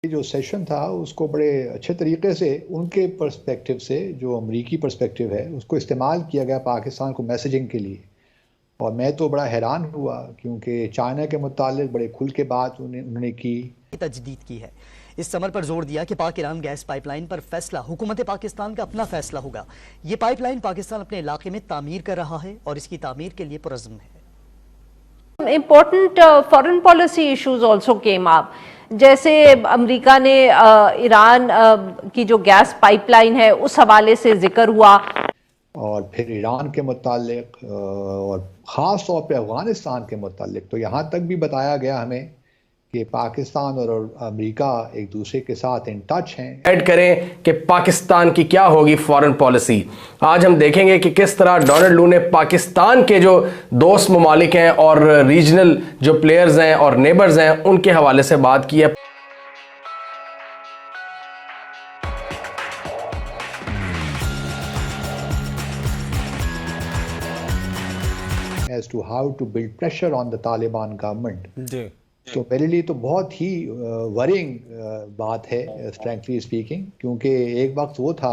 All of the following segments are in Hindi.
जो सेशन था उसको बड़े अच्छे तरीके से उनके पर्सपेक्टिव से, जो अमरीकी पर्सपेक्टिव है, उसको इस्तेमाल किया गया पाकिस्तान को मैसेजिंग के लिए। और मैं तो बड़ा हैरान हुआ क्योंकि चाइना के मुतालिक बड़े खुल के बात उन्होंने की। तजदीद की है। इस समर पर जोर दिया कि पाक ईरान गैस पाइपलाइन पर फैसला हुकूमत पाकिस्तान का अपना फैसला होगा। ये पाइपलाइन पाकिस्तान अपने इलाके में तामीर कर रहा है और इसकी तामीर के लिए पुरज़्म है। Important foreign policy issues also came up. जैसे अमेरिका ने ईरान की जो गैस पाइपलाइन है उस हवाले से जिक्र हुआ, और फिर ईरान के मुतालिक और ख़ास तौर पे अफ़गानिस्तान के मुतालिक तो यहाँ तक भी बताया गया हमें कि पाकिस्तान और अमेरिका एक दूसरे के साथ इन टच हैं। ऐड करें कि पाकिस्तान की क्या होगी फॉरेन पॉलिसी। आज हम देखेंगे कि किस तरह डोनाल्ड लू ने पाकिस्तान के जो दोस्त ममालिक हैं और रीजनल जो प्लेयर्स हैं और नेबर्स हैं उनके हवाले से बात की है। As to how to build pressure on the Taliban government. जी। तो मेरे लिए तो बहुत ही वरिंग बात है, फ्रैंकली स्पीकिंग, क्योंकि एक वक्त वो था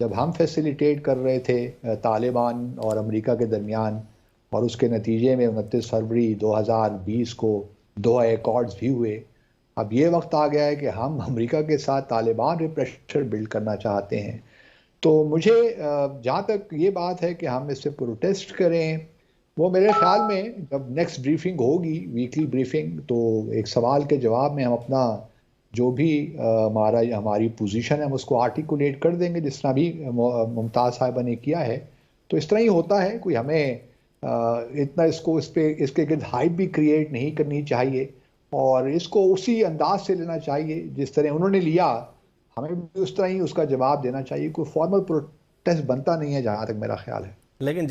जब हम फैसिलिटेट कर रहे थे तालिबान और अमेरिका के दरमियान, और उसके नतीजे में 29 फरवरी 2020 को दो एकॉर्ड्स भी हुए। अब ये वक्त आ गया है कि हम अमेरिका के साथ तालिबान पे प्रेशर बिल्ड करना चाहते हैं। तो मुझे जहाँ तक ये बात है कि हम इससे प्रोटेस्ट करें, वो मेरे ख्याल में जब नेक्स्ट ब्रीफिंग होगी, वीकली ब्रीफिंग, तो एक सवाल के जवाब में हम अपना जो भी हमारी पोजीशन है हम उसको आर्टिकुलेट कर देंगे, जिस तरह भी मुमताज़ साहिबा ने किया है। तो इस तरह ही होता है, कोई हमें इतना इसको इसके गिर्द हाइप भी क्रिएट नहीं करनी चाहिए और इसको उसी अंदाज से लेना चाहिए जिस तरह उन्होंने लिया, हमें भी उस तरह ही उसका जवाब देना चाहिए। कोई फॉर्मल प्रोटेस्ट बनता नहीं है जहाँ तक मेरा ख्याल है। लेकिन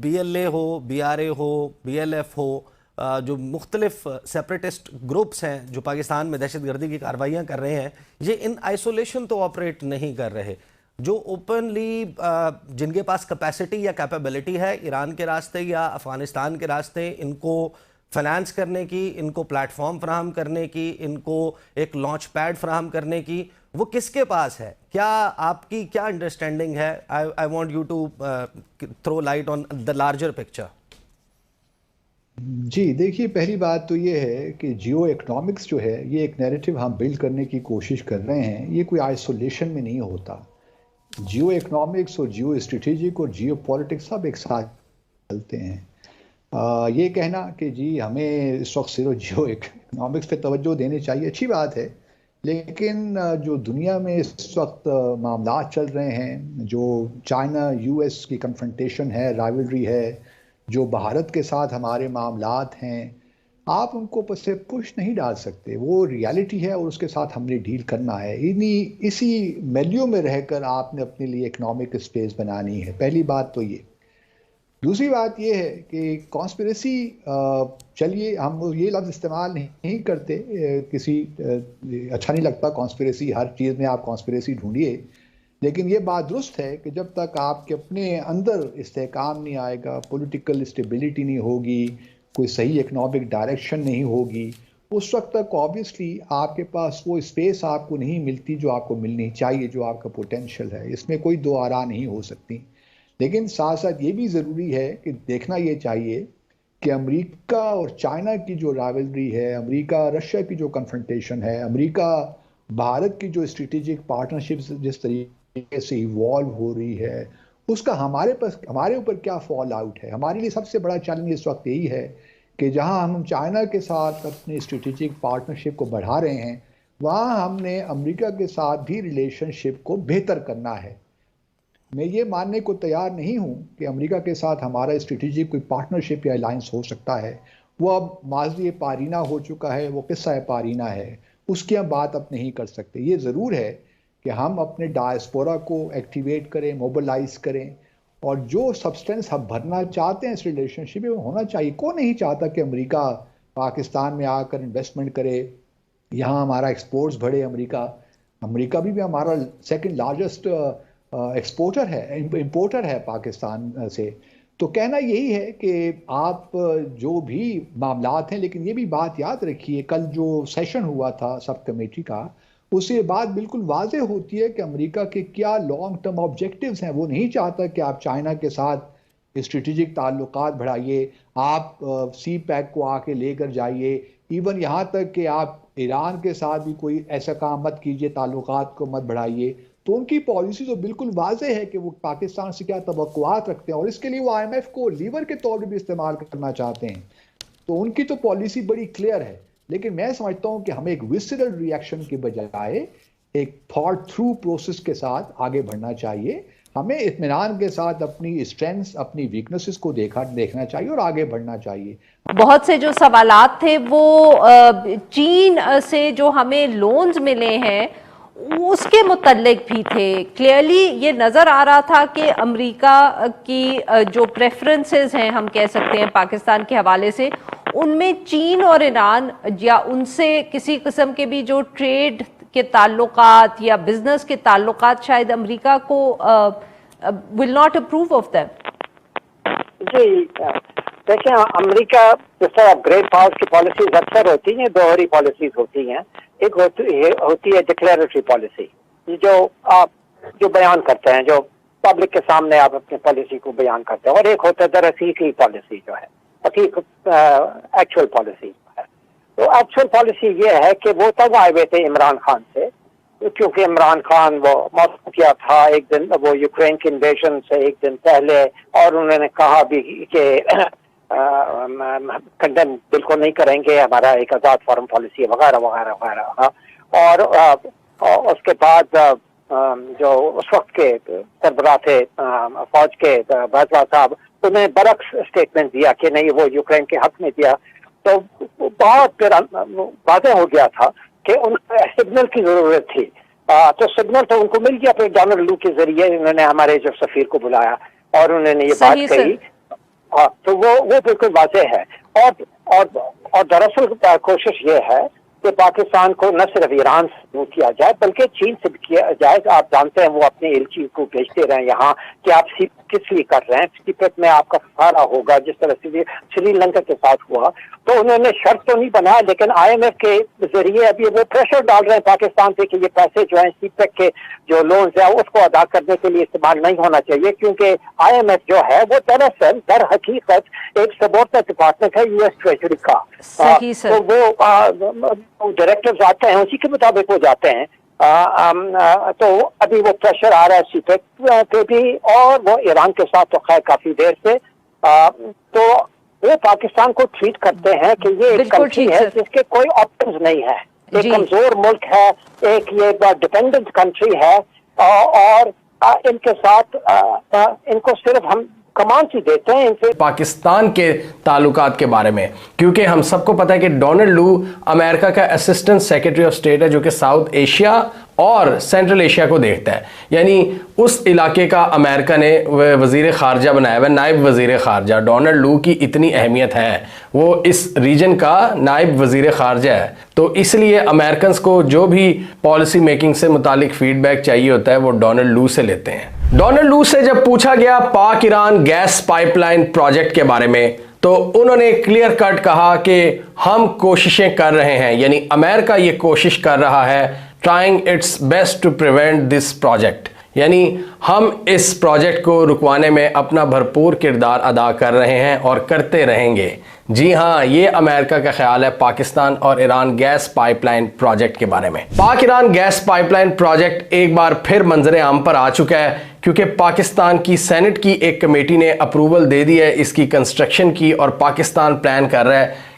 BLA हो, BRA हो, BLF हो, जो मुख्तलिफ सेपरेटिस्ट ग्रुप्स हैं जो पाकिस्तान में दहशतगर्दी की कार्रवाइयाँ कर रहे हैं, ये इन आइसोलेशन तो ऑपरेट नहीं कर रहे। जो ओपनली जिनके पास कैपेसिटी या कैपेबिलिटी है ईरान के रास्ते या अफ़गानिस्तान के रास्ते इनको फाइनेंस करने की, इनको प्लेटफॉर्म फ्राहम करने की, इनको एक लॉन्च पैड फ्राहम करने की, वो किसके पास है? क्या आपकी क्या अंडरस्टैंडिंग है? I want you to throw light on the larger picture. जी देखिए, पहली बात तो ये है कि जियो इकोनॉमिक्स जो है, ये एक नैरेटिव हम बिल्ड करने की कोशिश कर रहे हैं। ये कोई आइसोलेशन में नहीं होता। जियो इकोनॉमिक्स और जियो स्ट्रेटेजिक और जियो पॉलिटिक्स सब एक साथ चलते हैं। ये कहना कि जी हमें इस वक्त सिर्फ जियो इकोनॉमिक्स पे तवज्जो देनी चाहिए, अच्छी बात है, लेकिन जो दुनिया में इस वक्त मामला चल रहे हैं, जो चाइना US की कन्फ्रंटेशन है, राइवलरी है, जो भारत के साथ हमारे मामलात हैं, आप उनको से पुश नहीं डाल सकते। वो रियलिटी है और उसके साथ हमने डील करना है। इसी मिलियो में रहकर आपने अपने लिए इकोनॉमिक स्पेस बनानी है। पहली बात तो ये। दूसरी बात यह है कि कॉन्स्पिरेसी, चलिए हम ये लफ्ज़ इस्तेमाल नहीं करते, किसी अच्छा नहीं लगता कॉन्स्पिरेसी, हर चीज़ में आप कॉन्स्पिरेसी ढूंढिए, लेकिन ये बात दुरुस्त है कि जब तक आपके अपने अंदर इस्तेहकाम नहीं आएगा, पॉलिटिकल स्टेबिलिटी नहीं होगी, कोई सही इकनॉमिक डायरेक्शन नहीं होगी, उस वक्त तक ऑब्वियसली आपके पास वो स्पेस आपको नहीं मिलती जो आपको मिलनी चाहिए, जो आपका पोटेंशियल है। इसमें कोई दो आरा नहीं हो सकती। लेकिन साथ साथ ये भी ज़रूरी है कि देखना ये चाहिए कि अमेरिका और चाइना की जो राइवलरी है, अमेरिका रशिया की जो कन्फ्रंटेशन है, अमेरिका भारत की जो स्ट्रेटेजिक पार्टनरशिप जिस तरीके से इवॉल्व हो रही है, उसका हमारे ऊपर क्या फॉल आउट है। हमारे लिए सबसे बड़ा चैलेंज इस वक्त यही है कि जहां हम चाइना के साथ अपनी स्ट्रेटेजिक पार्टनरशिप को बढ़ा रहे हैं, वहां हमने अमेरिका के साथ भी रिलेशनशिप को बेहतर करना है। मैं ये मानने को तैयार नहीं हूं कि अमेरिका के साथ हमारा स्ट्रेटेजिक कोई पार्टनरशिप या अलायंस हो सकता है। वो अब माजी पारीना हो चुका है, वो किस्सा पारीना है, उसकी हम बात अब नहीं कर सकते। ये ज़रूर है कि हम अपने डायस्पोरा को एक्टिवेट करें, मोबिलाइज करें, और जो सब्सटेंस हम भरना चाहते हैं इस रिलेशनशिप में वो होना चाहिए। कौन नहीं चाहता कि अमेरिका पाकिस्तान में आकर इन्वेस्टमेंट करे, यहाँ हमारा एक्सपोर्ट्स बढ़े। अमेरिका भी हमारा सेकंड लार्जेस्ट एक्सपोर्टर है, इंपोर्टर है पाकिस्तान से। तो कहना यही है कि आप जो भी मामलात हैं, लेकिन ये भी बात याद रखिए, कल जो सेशन हुआ था सब कमेटी का, उससे ये बात बिल्कुल वाज़ेह होती है कि अमेरिका के क्या लॉन्ग टर्म ऑब्जेक्टिव्स हैं। वो नहीं चाहता कि आप चाइना के साथ स्ट्रेटेजिक ताल्लुकात बढ़ाइए, आप सी पैक को आके लेकर जाइए, इवन यहाँ तक कि आप ईरान के साथ भी कोई ऐसा काम मत कीजिए, ताल्लुकात को मत बढ़ाइए। तो उनकी पॉलिसी तो बिल्कुल वाज़ेह है कि वो पाकिस्तान से क्या तवक्कुआत रखते हैं, और इसके लिए वो IMF को लीवर के तौर पर भी इस्तेमाल करना चाहते हैं। तो उनकी तो पॉलिसी बड़ी क्लियर है। लेकिन मैं समझता हूं कि हमें एक विसरल रिएक्शन के बजाय एक थॉट थ्रू प्रोसेस के साथ आगे बढ़ना चाहिए। हमें इत्मीनान के साथ अपनी स्ट्रेंथ्स, अपनी वीकनेसेस को देखना चाहिए और आगे बढ़ना चाहिए। बहुत से जो सवालात थे वो चीन से जो हमें लोन्स मिले हैं उसके मुतल्लिक भी थे। क्लियरली ये नज़र आ रहा था कि अमेरिका की जो प्रेफरेंसेस हैं, हम कह सकते हैं पाकिस्तान के हवाले से, उनमें चीन और ईरान या उनसे किसी किस्म के भी जो ट्रेड के ताल्लुकात या बिजनेस के ताल्लुकात शायद अमेरिका को will not approve of them. जी देखिए, अमेरिका जिस तरह ग्रेट पावर्स की पॉलिसीज अक्सर होती हैं, दोहरी पॉलिसीज होती हैं। एक होती है डिक्लेरेटरी पॉलिसी, जो आप जो बयान करते हैं, जो पब्लिक के सामने आप अपनी पॉलिसी को बयान करते हैं, और एक होता है दरअसल पॉलिसी जो है, एक्चुअल पॉलिसी है। तो एक्चुअल पॉलिसी ये है कि वो तब आए हुए थे इमरान खान से, क्योंकि इमरान खान वो मौसम किया था एक दिन, वो यूक्रेन की इन्वेजन से एक दिन पहले, और उन्होंने कहा भी कि कंडेम बिल्कुल नहीं करेंगे, हमारा एक आज़ाद फॉरेन पॉलिसी वगैरह वगैरह वगैरह। और उसके बाद जो उस वक्त के सरबराह थे फौज के बाजवा साहब, उन्होंने बरक्स स्टेटमेंट दिया कि नहीं, वो यूक्रेन के हक में दिया। तो बहुत फिर वाज़ेह हो गया था कि उनको सिग्नल की जरूरत थी। तो सिग्नल तो उनको मिल गया। फिर डोनाल्ड लू के जरिए उन्होंने हमारे जो सफीर को बुलाया और उन्होंने ये बात कही। हाँ, तो वो बिल्कुल वाज़ेह है। और दरअसल कोशिश ये है कि पाकिस्तान को न सिर्फ ईरान से दूर किया जाए बल्कि चीन से भी किया जाए। आप जानते हैं वो अपने एलची को भेजते रहे यहाँ कि आप किस लिए कर रहे हैं, सीपेट में आपका सहारा होगा, जिस तरह से श्रीलंका के साथ हुआ। तो उन्होंने शर्त तो नहीं बनाया, लेकिन IMF के जरिए अभी वो प्रेशर डाल रहे हैं पाकिस्तान पे कि ये पैसे जो है सीपेक के जो लोन्स है उसको अदा करने के लिए इस्तेमाल नहीं होना चाहिए, क्योंकि IMF जो है वो दरअसल दर हकीकत एक सबॉर्डिनेट डिपार्टमेंट है US ट्रेजरी का। सही सर। तो वो डायरेक्टर्स आते हैं, उसी के मुताबिक वो जाते हैं। तो अभी वो प्रेशर आ रहा है सीपेक पे भी, और वो ईरान के साथ तो खैर काफी देर से। तो वो पाकिस्तान को ट्रीट करते हैं कि ये एक कंट्री है जिसके कोई ऑप्शंस नहीं है, एक कमजोर मुल्क है, एक ये डिपेंडेंट कंट्री है, और इनके साथ इनको सिर्फ हम कमान सी देते हैं इनसे। पाकिस्तान के ताल्लुकात के बारे में, क्योंकि हम सबको पता है कि डोनाल्ड लू अमेरिका का असिस्टेंट सेक्रेटरी ऑफ स्टेट है, जो कि साउथ एशिया और सेंट्रल एशिया को देखता है। यानी उस इलाके का अमेरिका ने वजीर खारजा बनाया हुआ, नायब वजीर खारजा। डोनाल्ड लू की इतनी अहमियत है, वो इस रीजन का नायब वजीर खारजा है। तो इसलिए अमेरिकन को जो भी पॉलिसी मेकिंग से मुतालिक फीडबैक चाहिए होता है वो डोनाल्ड लू से लेते हैं। डोनाल्ड लू से जब पूछा गया पाक ईरान गैस पाइपलाइन प्रोजेक्ट के बारे में, तो उन्होंने क्लियर कट कहा कि हम कोशिशें कर रहे हैं, यानी अमेरिका ये कोशिश कर रहा है, trying its best to prevent this project, यानी हम इस प्रोजेक्ट को रुकवाने में अपना भरपूर किरदार अदा कर रहे हैं और करते रहेंगे। जी हाँ, ये अमेरिका का ख्याल है पाकिस्तान और ईरान गैस पाइपलाइन प्रोजेक्ट के बारे में। पाक ईरान गैस पाइपलाइन प्रोजेक्ट एक बार फिर मंजरे आम पर आ चुका है, क्योंकि पाकिस्तान की सेनेट की एक कमेटी ने अप्रूवल दे दी है इसकी कंस्ट्रक्शन की, और पाकिस्तान प्लान कर रहा है